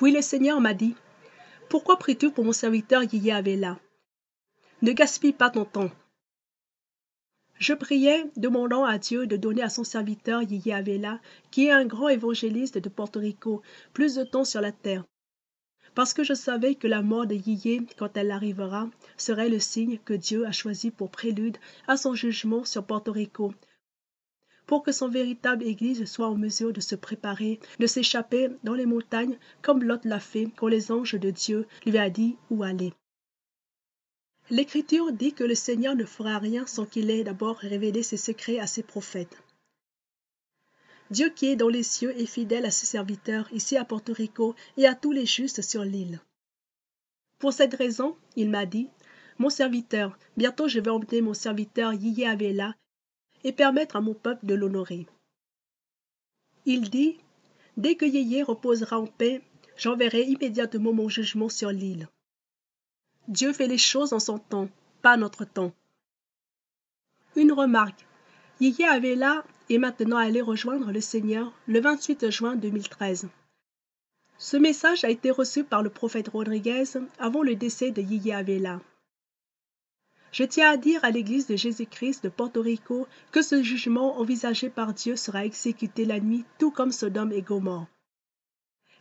Puis le Seigneur m'a dit, « Pourquoi pries-tu pour mon serviteur Yiyé Avela? Ne gaspille pas ton temps. » Je priais, demandant à Dieu de donner à son serviteur Yiyé Avela, qui est un grand évangéliste de Porto Rico, plus de temps sur la terre. Parce que je savais que la mort de Yiyé, quand elle arrivera, serait le signe que Dieu a choisi pour prélude à son jugement sur Porto Rico, pour que son véritable Église soit en mesure de se préparer, de s'échapper dans les montagnes comme Lot l'a fait quand les anges de Dieu lui a dit où aller. L'Écriture dit que le Seigneur ne fera rien sans qu'il ait d'abord révélé ses secrets à ses prophètes. Dieu qui est dans les cieux est fidèle à ses serviteurs ici à Porto Rico et à tous les justes sur l'île. Pour cette raison, il m'a dit, « Mon serviteur, bientôt je vais emmener mon serviteur Yiyé Avela et permettre à mon peuple de l'honorer. » Il dit, « Dès que Yiyé reposera en paix, j'enverrai immédiatement mon jugement sur l'île. » Dieu fait les choses en son temps, pas notre temps. Une remarque. Yiyé Avela est maintenant allé rejoindre le Seigneur le 28 juin 2013. Ce message a été reçu par le prophète Rodriguez avant le décès de Yiyé Avela. Je tiens à dire à l'Église de Jésus-Christ de Porto Rico que ce jugement envisagé par Dieu sera exécuté la nuit, tout comme Sodome et Gomorrhe.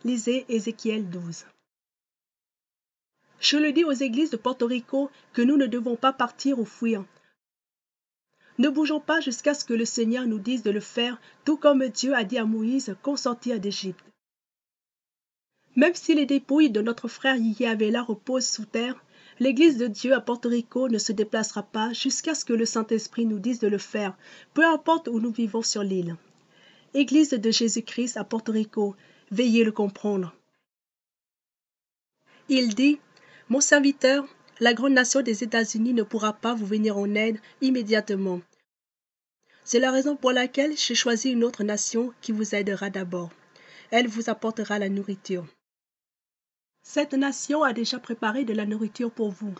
Lisez Ézéchiel 12. Je le dis aux églises de Porto Rico que nous ne devons pas partir ou fuir. Ne bougeons pas jusqu'à ce que le Seigneur nous dise de le faire, tout comme Dieu a dit à Moïse qu'on sortir d'Égypte. Même si les dépouilles de notre frère Yiyé Avela reposent sous terre, l'Église de Dieu à Porto Rico ne se déplacera pas jusqu'à ce que le Saint-Esprit nous dise de le faire, peu importe où nous vivons sur l'île. Église de Jésus-Christ à Porto Rico, veuillez le comprendre. Il dit, « Mon serviteur, la grande nation des États-Unis ne pourra pas vous venir en aide immédiatement. C'est la raison pour laquelle j'ai choisi une autre nation qui vous aidera d'abord. Elle vous apportera la nourriture. » Cette nation a déjà préparé de la nourriture pour vous.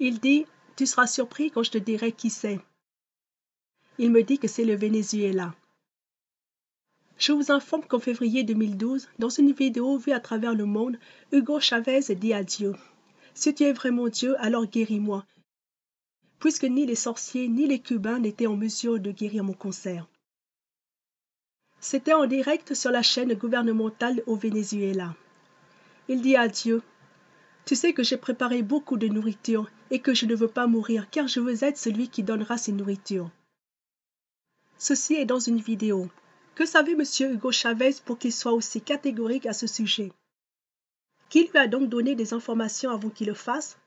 Il dit, « Tu seras surpris quand je te dirai qui c'est. » Il me dit que c'est le Venezuela. Je vous informe qu'en février 2012, dans une vidéo vue à travers le monde, Hugo Chavez dit à Dieu, « Si tu es vraiment Dieu, alors guéris-moi, puisque ni les sorciers ni les Cubains n'étaient en mesure de guérir mon cancer. » C'était en direct sur la chaîne gouvernementale au Venezuela. Il dit à Dieu, « Tu sais que j'ai préparé beaucoup de nourriture et que je ne veux pas mourir car je veux être celui qui donnera ces nourritures. » Ceci est dans une vidéo. Que savait M. Hugo Chavez pour qu'il soit aussi catégorique à ce sujet? Qui lui a donc donné des informations avant qu'il le fasse?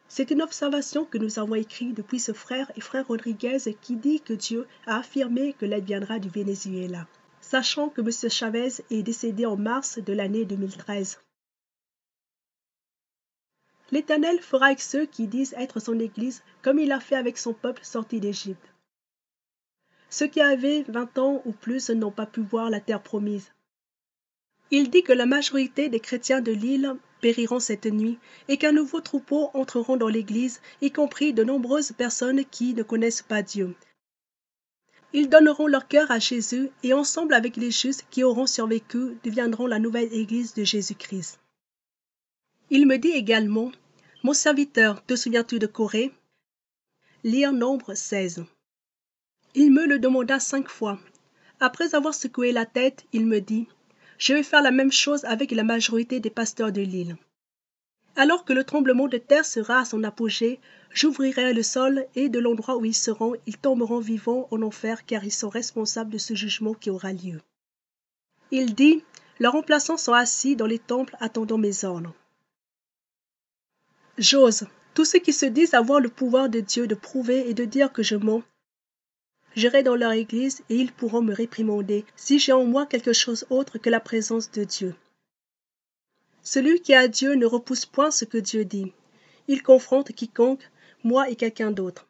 C'est une observation que nous avons écrite depuis ce frère et frère Rodriguez qui dit que Dieu a affirmé que l'aide viendra du Venezuela, sachant que M. Chavez est décédé en mars de l'année 2013. L'Éternel fera avec ceux qui disent être son Église comme il a fait avec son peuple sorti d'Égypte. Ceux qui avaient 20 ans ou plus n'ont pas pu voir la terre promise. Il dit que la majorité des chrétiens de l'île périront cette nuit et qu'un nouveau troupeau entreront dans l'Église, y compris de nombreuses personnes qui ne connaissent pas Dieu. Ils donneront leur cœur à Jésus et ensemble avec les justes qui auront survécu deviendront la nouvelle Église de Jésus-Christ. Il me dit également, « Mon serviteur, te souviens-tu de Corée ?» Lire Nombre 16. Il me le demanda 5 fois. Après avoir secoué la tête, il me dit, « Je vais faire la même chose avec la majorité des pasteurs de l'île. Alors que le tremblement de terre sera à son apogée, j'ouvrirai le sol et de l'endroit où ils seront, ils tomberont vivants en enfer car ils sont responsables de ce jugement qui aura lieu. » Il dit, « Leurs remplaçants sont assis dans les temples attendant mes ordres. » J'ose, tous ceux qui se disent avoir le pouvoir de Dieu de prouver et de dire que je mens, j'irai dans leur église et ils pourront me réprimander si j'ai en moi quelque chose autre que la présence de Dieu. Celui qui a Dieu ne repousse point ce que Dieu dit. Il confronte quiconque, moi et quelqu'un d'autre.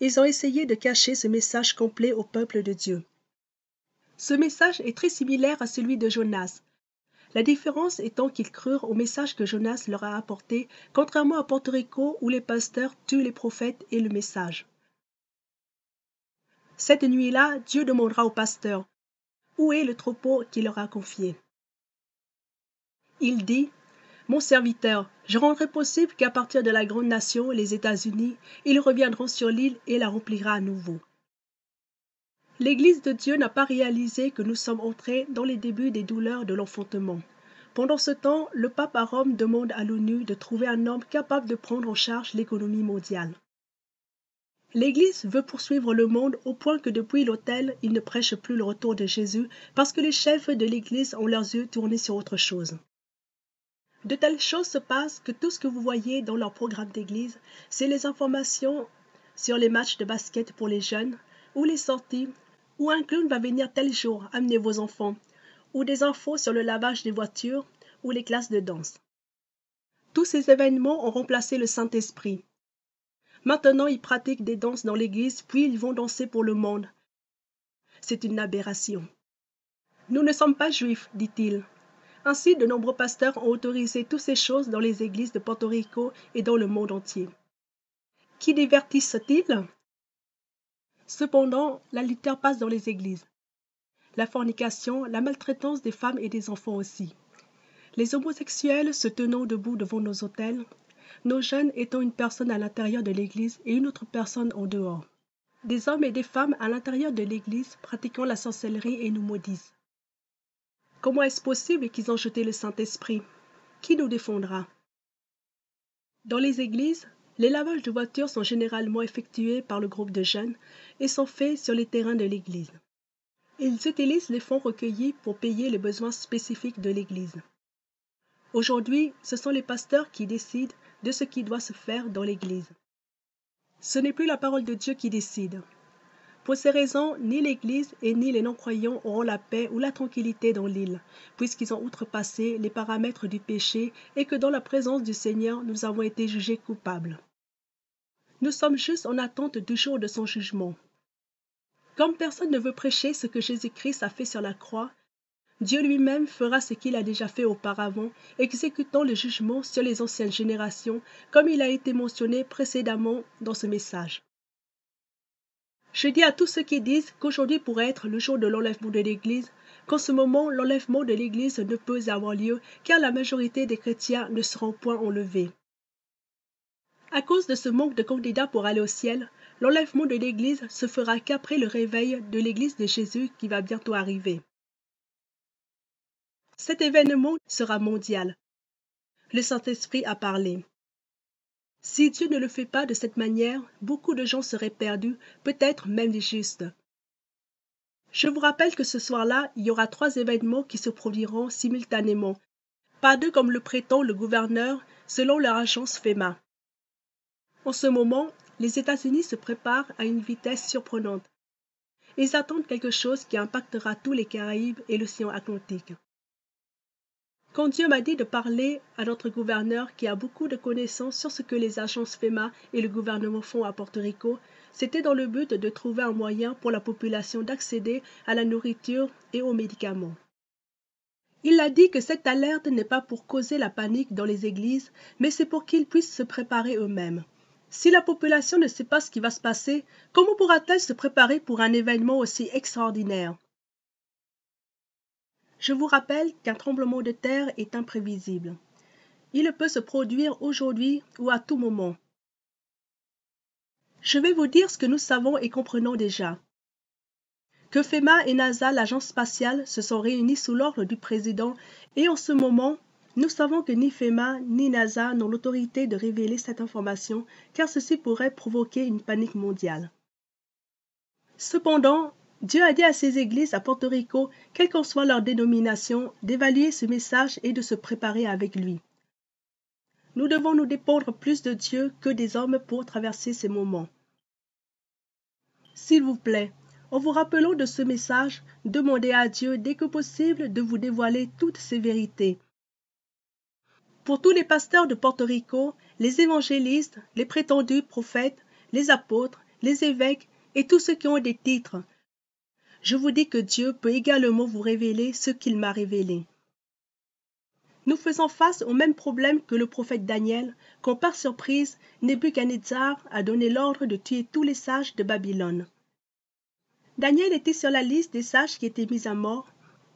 Ils ont essayé de cacher ce message complet au peuple de Dieu. Ce message est très similaire à celui de Jonas. La différence étant qu'ils crurent au message que Jonas leur a apporté, contrairement à Porto Rico où les pasteurs tuent les prophètes et le message. Cette nuit-là, Dieu demandera au pasteur, « où est le troupeau qu'il leur a confié? Il dit, « Mon serviteur, je rendrai possible qu'à partir de la grande nation, les États-Unis, ils reviendront sur l'île et la remplira à nouveau. » L'Église de Dieu n'a pas réalisé que nous sommes entrés dans les débuts des douleurs de l'enfantement. Pendant ce temps, le pape à Rome demande à l'ONU de trouver un homme capable de prendre en charge l'économie mondiale. L'Église veut poursuivre le monde au point que depuis l'autel, ils ne prêchent plus le retour de Jésus parce que les chefs de l'Église ont leurs yeux tournés sur autre chose. De telles choses se passent que tout ce que vous voyez dans leur programme d'église, c'est les informations sur les matchs de basket pour les jeunes, ou les sorties, ou un clown va venir tel jour, amener vos enfants, ou des infos sur le lavage des voitures, ou les classes de danse. Tous ces événements ont remplacé le Saint-Esprit. Maintenant, ils pratiquent des danses dans l'église, puis ils vont danser pour le monde. C'est une aberration. Nous ne sommes pas juifs, dit-il. Ainsi, de nombreux pasteurs ont autorisé toutes ces choses dans les églises de Porto Rico et dans le monde entier. Qui divertissent-ils? Cependant, l'adultère passe dans les églises. La fornication, la maltraitance des femmes et des enfants aussi. Les homosexuels se tenant debout devant nos autels, nos jeunes étant une personne à l'intérieur de l'église et une autre personne en dehors. Des hommes et des femmes à l'intérieur de l'église pratiquant la sorcellerie et nous maudissent. Comment est-ce possible qu'ils ont jeté le Saint-Esprit? Qui nous défendra? Dans les églises, les lavages de voitures sont généralement effectués par le groupe de jeunes et sont faits sur les terrains de l'église. Ils utilisent les fonds recueillis pour payer les besoins spécifiques de l'église. Aujourd'hui, ce sont les pasteurs qui décident de ce qui doit se faire dans l'église. Ce n'est plus la parole de Dieu qui décide. Pour ces raisons, ni l'Église et ni les non-croyants auront la paix ou la tranquillité dans l'île, puisqu'ils ont outrepassé les paramètres du péché et que dans la présence du Seigneur, nous avons été jugés coupables. Nous sommes juste en attente du jour de son jugement. Comme personne ne veut prêcher ce que Jésus-Christ a fait sur la croix, Dieu lui-même fera ce qu'il a déjà fait auparavant, exécutant le jugement sur les anciennes générations, comme il a été mentionné précédemment dans ce message. Je dis à tous ceux qui disent qu'aujourd'hui pourrait être le jour de l'enlèvement de l'Église, qu'en ce moment l'enlèvement de l'Église ne peut avoir lieu car la majorité des chrétiens ne seront point enlevés. À cause de ce manque de candidats pour aller au ciel, l'enlèvement de l'Église se fera qu'après le réveil de l'Église de Jésus qui va bientôt arriver. Cet événement sera mondial. Le Saint-Esprit a parlé. Si Dieu ne le fait pas de cette manière, beaucoup de gens seraient perdus, peut-être même les justes. Je vous rappelle que ce soir-là, il y aura 3 événements qui se produiront simultanément, pas 2 comme le prétend le gouverneur, selon leur agence FEMA. En ce moment, les États-Unis se préparent à une vitesse surprenante. Ils attendent quelque chose qui impactera tous les Caraïbes et l'océan Atlantique. Quand Dieu m'a dit de parler à notre gouverneur qui a beaucoup de connaissances sur ce que les agences FEMA et le gouvernement font à Porto Rico, c'était dans le but de trouver un moyen pour la population d'accéder à la nourriture et aux médicaments. Il a dit que cette alerte n'est pas pour causer la panique dans les églises, mais c'est pour qu'ils puissent se préparer eux-mêmes. Si la population ne sait pas ce qui va se passer, comment pourra-t-elle se préparer pour un événement aussi extraordinaire? Je vous rappelle qu'un tremblement de terre est imprévisible. Il peut se produire aujourd'hui ou à tout moment. Je vais vous dire ce que nous savons et comprenons déjà. Que FEMA et NASA, l'agence spatiale, se sont réunis sous l'ordre du président et en ce moment, nous savons que ni FEMA ni NASA n'ont l'autorité de révéler cette information car ceci pourrait provoquer une panique mondiale. Cependant, Dieu a dit à ses églises à Porto Rico, quelle qu'en soit leur dénomination, d'évaluer ce message et de se préparer avec lui. Nous devons nous dépendre plus de Dieu que des hommes pour traverser ces moments. S'il vous plaît, en vous rappelant de ce message, demandez à Dieu dès que possible de vous dévoiler toutes ces vérités. Pour tous les pasteurs de Porto Rico, les évangélistes, les prétendus prophètes, les apôtres, les évêques et tous ceux qui ont des titres, je vous dis que Dieu peut également vous révéler ce qu'il m'a révélé. Nous faisons face au même problème que le prophète Daniel, quand par surprise, Nebuchadnezzar a donné l'ordre de tuer tous les sages de Babylone. Daniel était sur la liste des sages qui étaient mis à mort,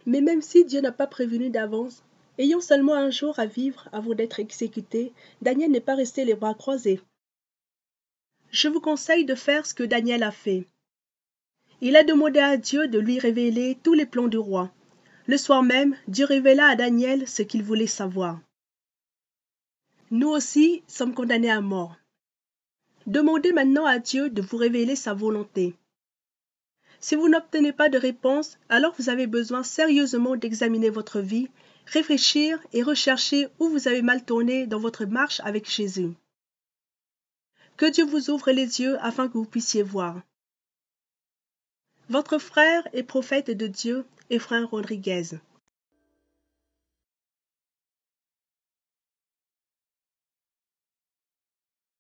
mais même si Dieu n'a pas prévenu d'avance, ayant seulement un jour à vivre avant d'être exécuté, Daniel n'est pas resté les bras croisés. Je vous conseille de faire ce que Daniel a fait. Il a demandé à Dieu de lui révéler tous les plans du roi. Le soir même, Dieu révéla à Daniel ce qu'il voulait savoir. Nous aussi sommes condamnés à mort. Demandez maintenant à Dieu de vous révéler sa volonté. Si vous n'obtenez pas de réponse, alors vous avez besoin sérieusement d'examiner votre vie, réfléchir et rechercher où vous avez mal tourné dans votre marche avec Jésus. Que Dieu vous ouvre les yeux afin que vous puissiez voir. Votre frère et prophète de Dieu, Ephraim Rodriguez.